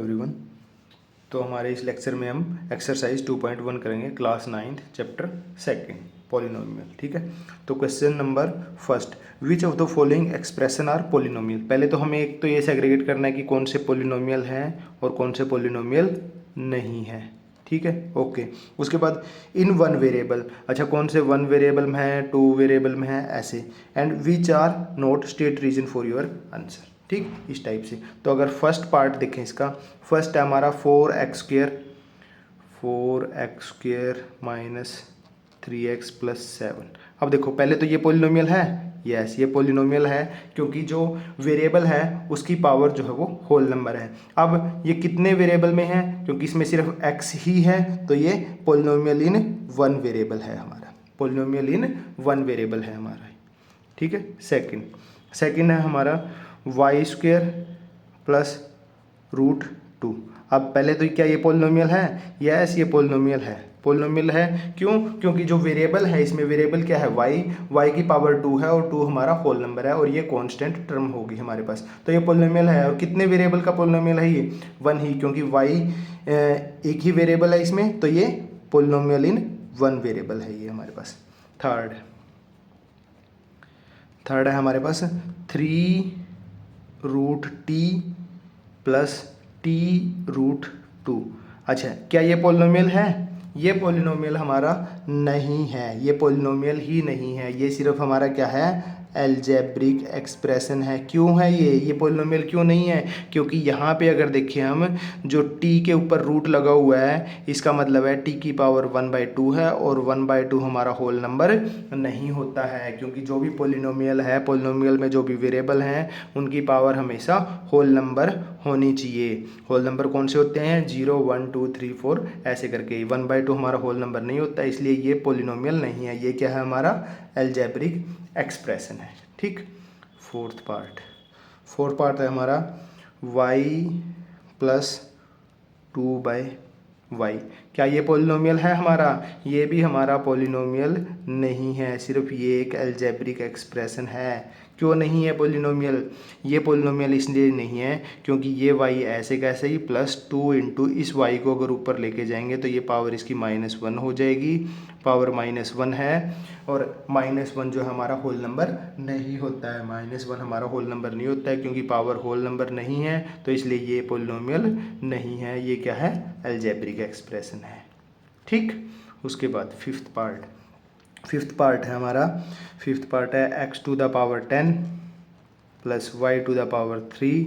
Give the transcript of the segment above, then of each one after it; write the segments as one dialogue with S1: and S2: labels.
S1: Everyone. तो हमारे इस लेक्चर में हम एक्सरसाइज 2.1 करेंगे, क्लास 9th चैप्टर 2 पॉलिनोमियल। ठीक है, तो question number first, which of the following expression are polynomial. पहले तो हमें एक तो ये सेग्रीगेट करना है कि कौन से पॉलिनोमियल हैं और कौन से पॉलिनोमियल नहीं है। ठीक है, ओके। उसके बाद इन वन वेरिएबल, अच्छा कौन से वन वेरिएबल में है, टू वेरिएबल में है, ऐसे। And which are not state reason for your answer. ठीक, इस टाइप से। तो अगर फर्स्ट पार्ट देखें इसका, फर्स्ट है हमारा 4x² माइनस 3x प्लस 7। अब देखो पहले तो ये पोलिनोमियल है, यस ये पोलिनोमियल है क्योंकि जो वेरिएबल है उसकी पावर जो है वो होल नंबर है। अब ये कितने वेरिएबल में है, क्योंकि इसमें सिर्फ x ही है, तो ये पोलिनोमियल इन वन वेरिएबल है हमारा, पोलिनोमियल इन वन वेरिएबल है हमारा। ठीक है, सेकंड है हमारा y² प्लस √2। अब पहले तो क्या ये पोलिनोमियल है, यस ये पोलिनोमियल है। पोलिनोमियल है क्यों, क्योंकि जो वेरिएबल है इसमें वेरिएबल क्या है, y की पावर 2 है और 2 हमारा होल नंबर है और ये कांस्टेंट टर्म होगी हमारे पास, तो ये पोलिनोमियल है। और कितने वेरिएबल का पोलिनोमियल है ये, 1 ही, क्योंकि y एक ही वेरिएबल है इसमें, तो ये पोलिनोमियल इन वन वेरिएबल है ये हमारे पास। थर्ड है हमारे पास 3√t प्लस t√2। अच्छा, क्या ये पोलिनोमियल है, ये पोलिनोमियल हमारा नहीं है, ये पोलिनोमियल ही नहीं है, ये सिर्फ हमारा क्या है, अलजेब्रिक एक्सप्रेशन है। क्यों है ये पोलिनोमियल क्यों नहीं है, क्योंकि यहाँ पे अगर देखें हम, जो t के ऊपर रूट लगा हुआ है इसका मतलब है t की पावर 1/2 है और 1/2 हमारा होल नंबर नहीं होता है, क्योंकि जो भी पोलिनोमियल है, पोलिनोमियल में जो भी वेरिएबल हैं उनकी पावर हमेशा होल नंबर होनी चाहिए। होल नंबर कौन से होते हैं, 0 1 2 3 4 ऐसे करके। 1/2 हमारा होल नंबर नहीं होता, इसलिए ये पोलिनोमियल नहीं है, ये क्या है हमारा अलजेब्रिक एक्सप्रेशन है। ठीक, फोर्थ पार्ट है हमारा y प्लस 2/y। क्या ये पोलिनोमियल है हमारा, ये भी हमारा पोलिनोमियल नहीं है, सिर्फ ये एक अलजेब्रिक एक्सप्रेशन है। क्यों नहीं है पोलिनोमियल, ये पोलिनोमियल इसलिए नहीं है क्योंकि ये y ऐसे कैसे ही +2 इंटू इस y को अगर ऊपर लेके जाएंगे तो ये पावर इसकी -1 हो जाएगी, पावर -1 है और -1 जो हमारा होल नंबर नहीं होता है, -1 हमारा होल नंबर नहीं होता है क्योंकि पावर होल नंबर नहीं है, तो इसलिए ये पोलिनोमियल नहीं है, ये क्या है, अलजेब्रिक एक्सप्रेशन है। ठीक, उसके बाद फिफ्थ पार्ट है हमारा, फिफ्थ पार्ट है x⁻10 plus y⁻3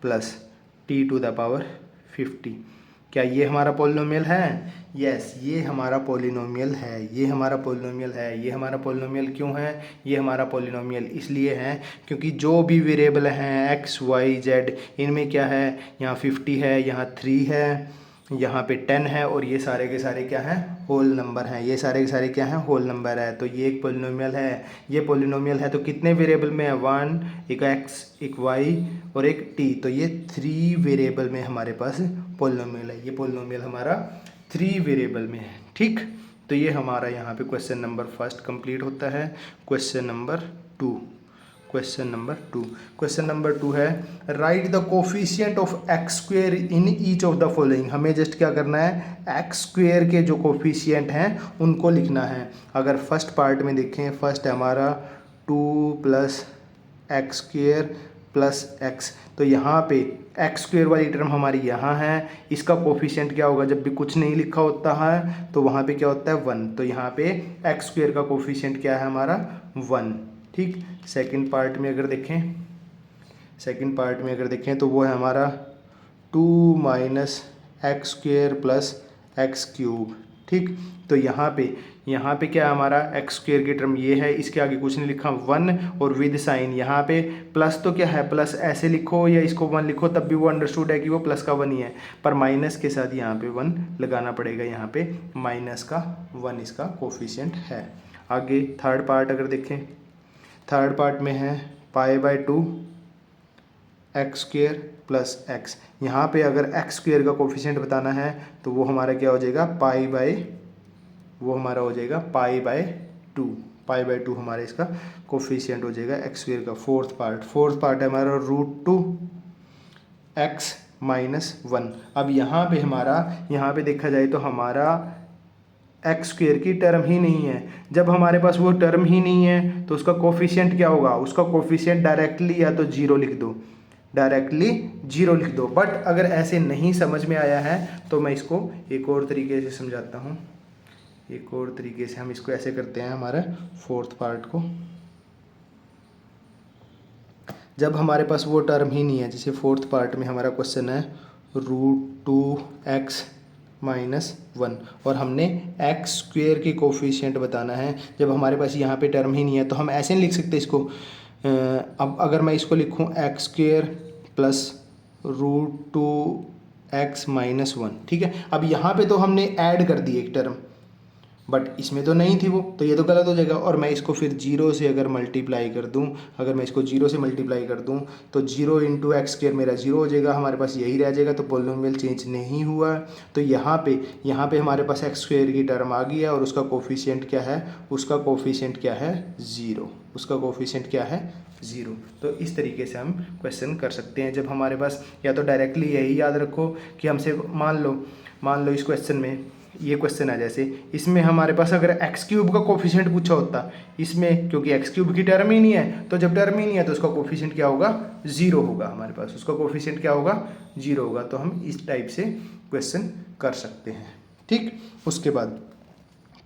S1: plus t⁻50। क्या ये हमारा पोलिनोमियल है, यस ये हमारा पोलिनोमियल है, ये हमारा पोलिनोमियल है। ये हमारा पोलिनोमियल क्यों है, ये हमारा पोलिनोमियल इसलिए है क्योंकि जो भी वेरिएबल हैं x y z इनमें क्या है, यहाँ 50 है, यहाँ 3 है, यहाँ पे 10 है और ये सारे के सारे क्या हैं, होल नंबर हैं, ये सारे के सारे क्या हैं, होल नंबर है। तो ये एक पोलिनोमियल है, ये पोलिनोमियल है। तो कितने वेरिएबल में है, 1, एक x, एक y और एक t, तो ये 3 वेरिएबल में हमारे पास पोलिनोमियल है। ये पोलिनोमियल हमारा 3 वेरिएबल में है। ठीक, तो ये हमारा यहाँ पे क्वेश्चन नंबर फर्स्ट कंप्लीट होता है। क्वेश्चन नंबर टू है, right the coefficient of x² in each of the following. हमें जस्ट क्या करना है, x² के जो कोफिशिएंट हैं उनको लिखना है। अगर फर्स्ट पार्ट में देखें, फर्स्ट है हमारा 2 + x² + x, तो यहाँ पे x² वाली टर्म हमारी यहाँ है, इसका कोफिशिएंट क्या होगा, जब भी कुछ नहीं लिखा होता है तो वहाँ पे क्या होता है, 1, तो यहाँ पे x² का कोफिशिएंट क्या है हमारा, 1। ठीक, सेकंड पार्ट में अगर देखें तो वो है हमारा 2 - x² + x³। ठीक, तो यहाँ पे क्या है हमारा, x² की टर्म ये है, इसके आगे कुछ नहीं लिखा, 1 और विद साइन। यहाँ पे प्लस तो क्या है, प्लस ऐसे लिखो या इसको 1 लिखो तब भी वो अंडरस्टूड है कि वो प्लस का 1 ही है, पर माइनस के साथ यहाँ पे 1 लगाना पड़ेगा, यहाँ पे -1 इसका कोफिशिएंट है। आगे थर्ड पार्ट अगर देखें, थर्ड पार्ट में है π/2 x² + x। यहाँ पे अगर x² का कोफिशिएंट बताना है तो वो हमारा क्या हो जाएगा, π/2 हमारा इसका कोफिशिएंट हो जाएगा x² का। फोर्थ पार्ट है हमारा √2 x -1। अब यहाँ पे देखा जाए तो हमारा एक्स स्क्वेयर की टर्म ही नहीं है। जब हमारे पास वो टर्म ही नहीं है तो उसका कोफिशिएंट क्या होगा, उसका कोफिशिएंट डायरेक्टली या तो जीरो लिख दो, बट अगर ऐसे नहीं समझ में आया है तो मैं इसको एक और तरीके से समझाता हूँ। एक और तरीके से हम इसको ऐसे करते हैं हमारे फोर्थ पार्ट को। जब हमारे पास वो टर्म ही नहीं है, जैसे फोर्थ पार्ट में हमारा क्वेश्चन है √2x - 1 और हमने एक्स स्क्वेयर की कोफिशिएंट बताना है। जब हमारे पास यहाँ पे टर्म ही नहीं है तो हम ऐसे नहीं लिख सकते इसको। अब अगर मैं इसको लिखूँ एक्स स्क्वेयर प्लस √2x - 1, ठीक है। अब यहाँ पे तो हमने ऐड कर दी एक टर्म, बट इसमें तो नहीं थी वो, तो ये तो गलत हो जाएगा। और मैं इसको फिर जीरो से अगर मल्टीप्लाई कर दूँ, अगर मैं इसको जीरो से मल्टीप्लाई कर दूँ तो 0 × x² मेरा जीरो हो जाएगा, हमारे पास यही रह जाएगा। तो पोलिनोमियल चेंज नहीं हुआ। तो यहाँ पे हमारे पास x² की टर्म आ गई है और उसका कोफिशिएंट क्या है, उसका कोफिशिएंट क्या है, 0। उसका कोफिशिएंट क्या है, 0। तो इस तरीके से हम क्वेश्चन कर सकते हैं। जब हमारे पास या तो डायरेक्टली यही याद रखो कि हमसे मान लो इस क्वेश्चन में ये क्वेश्चन है, जैसे इसमें हमारे पास अगर x³ का कोफिशिएंट पूछा होता, इसमें क्योंकि x³ की टर्म ही नहीं है, तो जब टर्म ही नहीं है तो उसका कोफिशिएंट क्या होगा, 0 होगा। हमारे पास उसका कोफिशिएंट क्या होगा, 0 होगा। तो हम इस टाइप से क्वेश्चन कर सकते हैं, ठीक। उसके बाद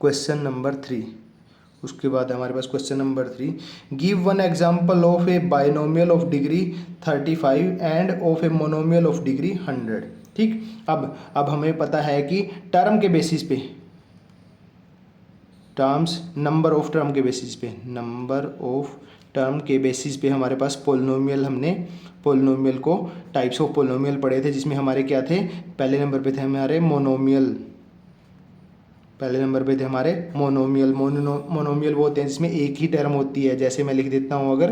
S1: क्वेश्चन नंबर 3, उसके बाद हमारे पास question number 3, give one example of a binomial of degree 35 and of a monomial of degree 100, ठीक। अब हमें पता है कि टर्म के बेसिस पे, नंबर ऑफ टर्म के बेसिस पे हमारे पास पोलिनोमियल, हमने पोलिनोमियल को टाइप्स ऑफ पोलिनोमियल पढ़े थे, जिसमें हमारे क्या थे, पहले नंबर पे थे हमारे मोनोमियल। मोनोमियल वो होते हैं जिसमें एक ही टर्म होती है। जैसे मैं लिख देता हूँ, अगर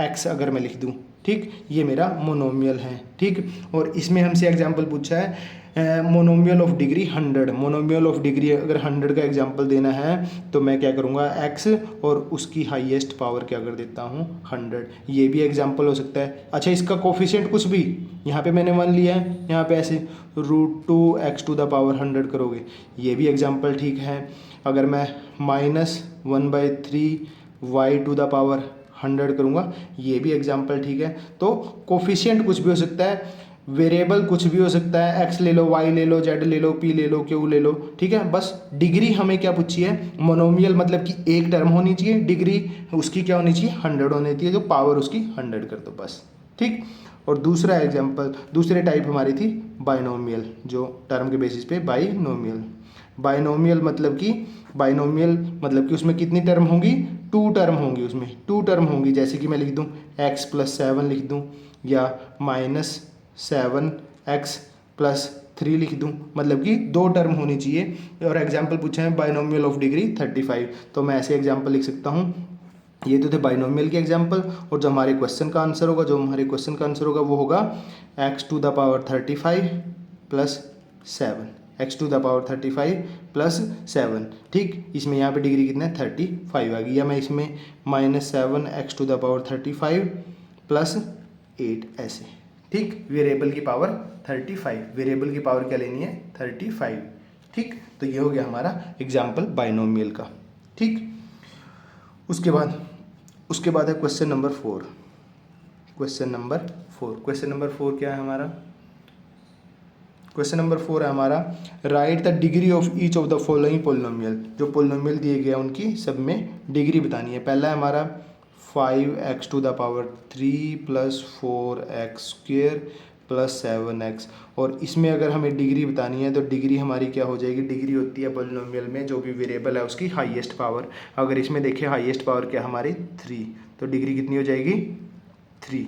S1: x अगर मैं लिख दूँ, ठीक, ये मेरा मोनोमियल है, ठीक। और इसमें हमसे एग्जांपल पूछा है monomial of degree 100। Monomial of degree अगर 100 का एग्जांपल देना है तो मैं क्या करूँगा, x और उसकी हाईएस्ट पावर क्या कर देता हूँ, 100। ये भी एग्जांपल हो सकता है। अच्छा, इसका कोफिशिएंट कुछ भी, यहाँ पे मैंने 1 लिया है, यहाँ पे ऐसे √2x⁴ 100 करोगे, ये भी एग्जांपल ठीक है। अगर मैं -1/3 y⁴ 100 करूँगा, ये भी एग्जांपल ठीक है। तो कोफिशिएंट कुछ भी हो सकता है, वेरिएबल कुछ भी हो सकता है, x ले लो, y ले लो, z ले लो, p ले लो, q ले लो, ठीक है। बस डिग्री हमें क्या पूछी है, मोनोमियल मतलब कि एक टर्म होनी चाहिए, डिग्री उसकी क्या होनी चाहिए, 100 होनी चाहिए, जो पावर उसकी 100 कर दो, बस, ठीक। और दूसरा एग्जांपल, दूसरे टाइप हमारी थी बाइनोमियल, जो टर्म के बेसिस पे बाइनोमियल मतलब कि उसमें कितनी टर्म होंगी, 2 टर्म होंगी, उसमें 2 टर्म होंगी। जैसे कि मैं लिख दूँ x + 7 लिख दूँ, या -7x + 3 लिख दूँ, मतलब कि 2 टर्म होनी चाहिए। और एग्जाम्पल पूछे हैं बाइनोमियल ऑफ डिग्री 35, तो मैं ऐसे एग्जाम्पल लिख सकता हूँ। ये तो थे बाइनोमियल के एग्जाम्पल। और जो हमारे क्वेश्चन का आंसर होगा, वो होगा x⁵ + 7, x⁵ + 7, ठीक। इसमें यहाँ पे डिग्री कितना है, 35 आ गई। या मैं इसमें -7x⁵ + 8 ऐसे, ठीक। वेरिएबल की पावर 35, वेरिएबल की पावर क्या लेनी है, 35, ठीक। तो ये हो गया हमारा एग्जाम्पल बाइनोमियल का, ठीक। उसके बाद है क्वेश्चन नंबर 4। क्वेश्चन नंबर 4 क्या है हमारा, क्वेश्चन नंबर 4 है हमारा, right the degree of each of the following polynomial. जो पोलिनोमियल दिए गए हैं उनकी सब में डिग्री बतानी है। पहला है हमारा 5x⁴ + 4x² + 7x। और इसमें अगर हमें डिग्री बतानी है तो डिग्री हमारी क्या हो जाएगी, डिग्री होती है पोलिनोमियल में जो भी वेरिएबल है उसकी हाईएस्ट पावर। अगर इसमें देखिए हाईएस्ट पावर क्या हमारी 3, तो डिग्री कितनी हो जाएगी, 3।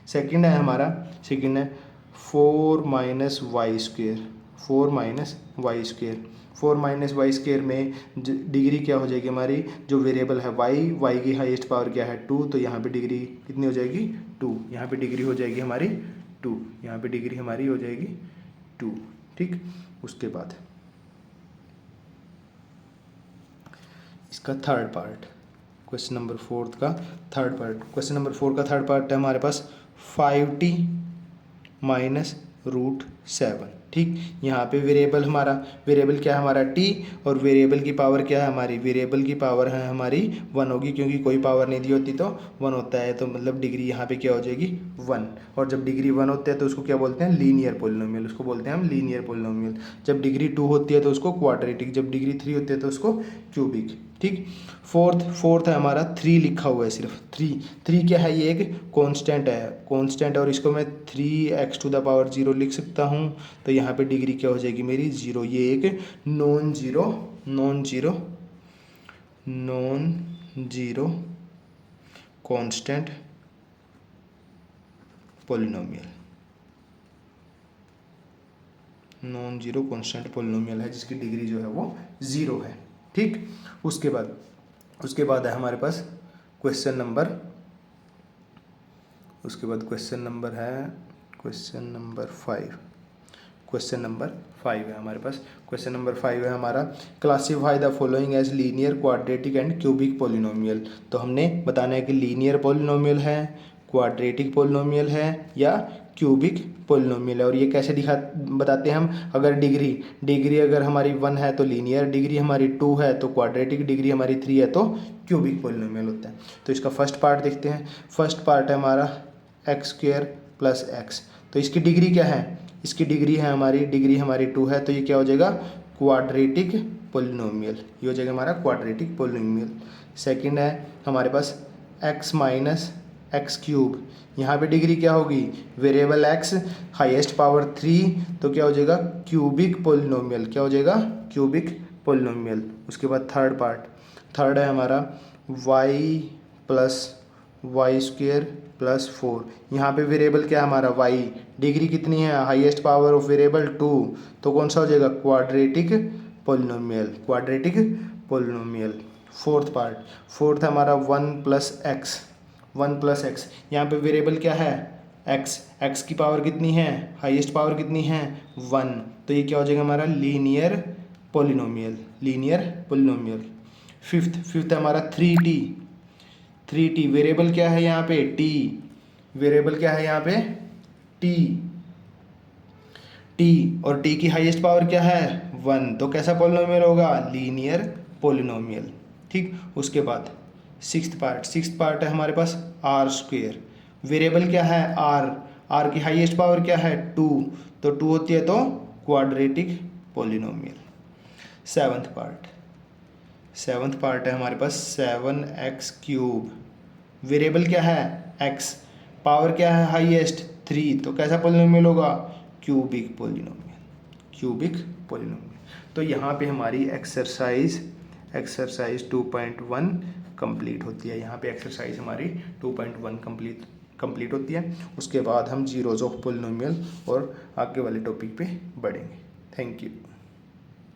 S1: सेकंड है 4 - y²। 4 - y² में डिग्री क्या हो जाएगी हमारी, जो वेरिएबल है y की हाईएस्ट पावर क्या है, 2, तो यहाँ पे डिग्री कितनी हो जाएगी, 2। यहाँ पे डिग्री हो जाएगी हमारी 2, यहाँ पे डिग्री हमारी हो जाएगी 2, ठीक। उसके बाद इसका थर्ड पार्ट, क्वेश्चन नंबर 4 का थर्ड पार्ट। क्वेश्चन नंबर 4 का थर्ड पार्ट है हमारे पास 5t - √7। ठीक, यहाँ पे वेरिएबल क्या है हमारा t, और वेरिएबल की पावर क्या है हमारी, वेरिएबल की पावर है हमारी 1 होगी, क्योंकि कोई पावर नहीं दी होती तो 1 होता है, तो मतलब डिग्री यहाँ पे क्या हो जाएगी 1। और जब डिग्री 1 होता है तो उसको क्या बोलते हैं, लीनियर पोलिनोमियल, उसको बोलते हैं हम लीनियर पोलिनोमियल। जब डिग्री 2 होती है तो उसको क्वाड्रेटिक, जब डिग्री 3 होती है तो उसको क्यूबिक। ठीक, फोर्थ है हमारा 3 लिखा हुआ है, सिर्फ 3 क्या है, ये एक कांस्टेंट है, और इसको मैं 3x⁻0 लिख सकता हूँ। तो यहाँ पे डिग्री क्या हो जाएगी मेरी 0। ये एक non zero constant polynomial, non zero constant polynomial है, जिसकी डिग्री जो है वो 0 है। ठीक, उसके बाद है हमारे पास क्वेश्चन नंबर, उसके बाद क्वेश्चन नंबर 5 है हमारे पास। क्वेश्चन नंबर 5 है हमारा, classify the following as linear, quadratic and cubic polynomial. तो हमने बताना है कि लीनियर पोलिनोमियल है, क्वाड्रेटिक पोलिनोमियल है या क्यूबिक पोलिनोमियल है। और ये कैसे बताते हैं हम, अगर डिग्री अगर हमारी 1 है तो लीनियर, डिग्री हमारी 2 है तो क्वाड्रेटिक, डिग्री हमारी 3 है तो क्यूबिक पोलिनोमियल होता है। तो इसका फर्स्ट पार्ट देखते हैं। फर्स्ट पार्ट है हमारा x² + x। तो इसकी डिग्री क्या है, इसकी डिग्री हमारी 2 है, तो ये क्या हो जाएगा क्वाड्रेटिक पोलिनोमियल, ये हो जाएगा हमारा क्वाड्रेटिक पोलिनोमियल। सेकंड है हमारे पास x - x³। यहाँ पे डिग्री क्या होगी, वेरिएबल x, हाईएस्ट पावर 3, तो क्या हो जाएगा क्यूबिक पोलिनोमियल, क्या हो जाएगा क्यूबिक पोलिनोमियल। उसके बाद थर्ड है हमारा y + y² + 4। यहाँ पे वेरिएबल क्या है हमारा y, डिग्री कितनी है, हाईएस्ट पावर ऑफ वेरिएबल 2, तो कौन सा हो जाएगा क्वाड्रेटिक पोलिनोमियल। फोर्थ है हमारा 1 + x। यहाँ पे वेरिएबल क्या है x की पावर कितनी है, हाईएस्ट पावर कितनी है 1, तो ये क्या हो जाएगा हमारा लीनियर पोलिनोमियल। फिफ्थ है हमारा 3t। वेरिएबल क्या है यहाँ पे t, और t की हाईएस्ट पावर क्या है 1, तो कैसा पोलिनोमियल होगा, लीनियर पोलिनोमियल। ठीक, उसके बाद सिक्स्थ पार्ट है हमारे पास r²। वेरिएबल क्या है r की हाईएस्ट पावर क्या है 2, तो 2 होती है तो क्वाड्रेटिक पोलिनोमियल। सेवन्थ पार्ट है हमारे पास 7x³। वेरिएबल क्या है x, पावर क्या है हाईएस्ट 3, तो कैसा पोलिनोमियल होगा क्यूबिक पोलिनोमियल। तो यहाँ पे हमारी एक्सरसाइज 2.1 कंप्लीट होती है। यहाँ पे एक्सरसाइज हमारी 2.1 कंप्लीट होती है। उसके बाद हम जीरोज ऑफ पोलिनोमियल और आगे वाले टॉपिक पे बढ़ेंगे। Thank you.